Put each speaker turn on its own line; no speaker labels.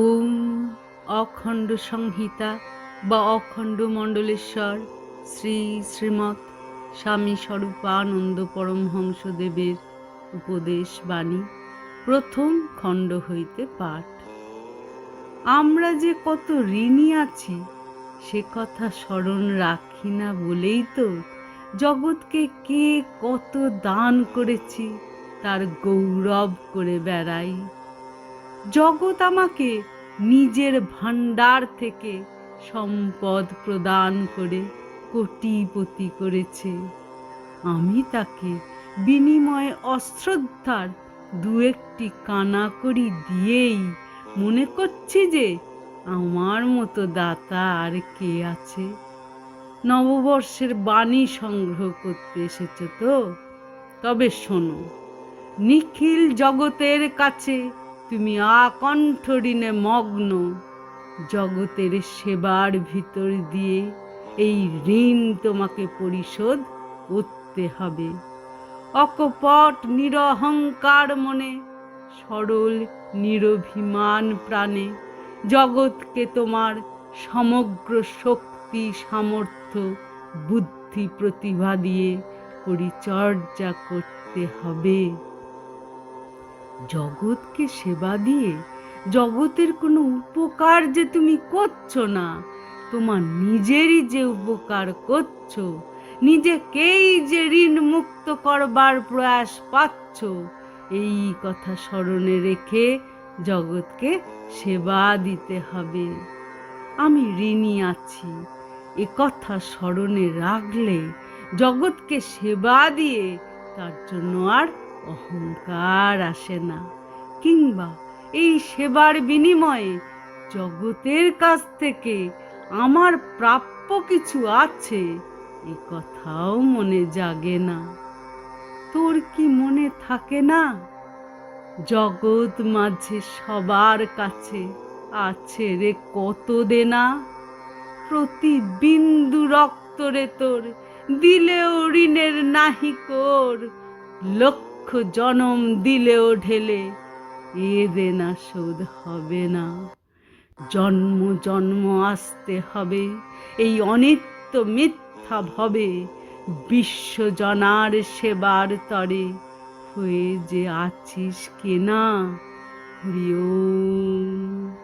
ওম অখণ্ড সংহিতা বা অখণ্ড মণ্ডলেশ্বর শ্রী শ্রীমৎ স্বামী স্বরূপানন্দ পরমহংসদেবের উপদেশ বাণী প্রথম খণ্ড হইতে পাঠ। আমরা যে কত ঋণী আছি সে কথা স্মরণ রাখি না বলেই তো জগৎকে কে কত দান করেছি তার গৌরব করে বেড়াই। জগৎ আমাকে নিজের ভাণ্ডার থেকে সম্পদ প্রদান করে কোটিপতি করেছে। আমি তাকে বিনিময়ে অশ্রদ্ধার দু একটি কানাকড়ি দিয়েই মনে করছি যে আমার মতো দাতা আর কে আছে। নববর্ষের বাণী সংগ্রহ করতে এসেছ তো? তবে শোনো, নিখিল জগতের কাছে তুমি আকণ্ঠ ঋণে মগ্ন। জগতের সেবার ভিতর দিয়ে এই ঋণ তোমাকে পরিশোধ করতে হবে। অকপট নিরহংকার মনে, সরল নিরভিমান প্রাণে জগৎকে তোমার সমগ্র শক্তি সামর্থ্য বুদ্ধি প্রতিভা দিয়ে পরিচর্যা করতে হবে। জগৎকে সেবা দিয়ে জগতের কোনো উপকার যে তুমি করছো না, তোমার নিজেরই যে উপকার করছো, নিজেকেই যে ঋণ মুক্ত করবার প্রয়াস পাচ্ছ, এই কথা স্মরণে রেখে জগৎকে সেবা দিতে হবে। আমি ঋণী আছি এ কথা স্মরণে রাখলে জগৎকে সেবা দিয়ে তার জন্য আর অহংকার আসে না, কিংবা এই সেবার বিনিময়ে জগতের কাছ থেকে আমার প্রাপ্য কিছু আছে এ কথাও মনে জাগে না। তোর কি মনে থাকে না? জগৎ মাঝে সবার কাছে আছে রে কত দেনা। প্রতি বিন্দু রক্ত রে তোর দিলেও ঋণের নাহি কোর। লক্ষ জনম দিলেও ঢেলে এ দেনা শোধ হবে না। জন্ম জন্ম আসতে হবে এই অনিত্য মিথ্যা ভবে, বিশ্বজনার সেবার তরে হয়ে যে আছিস কেনা। হরি ওম।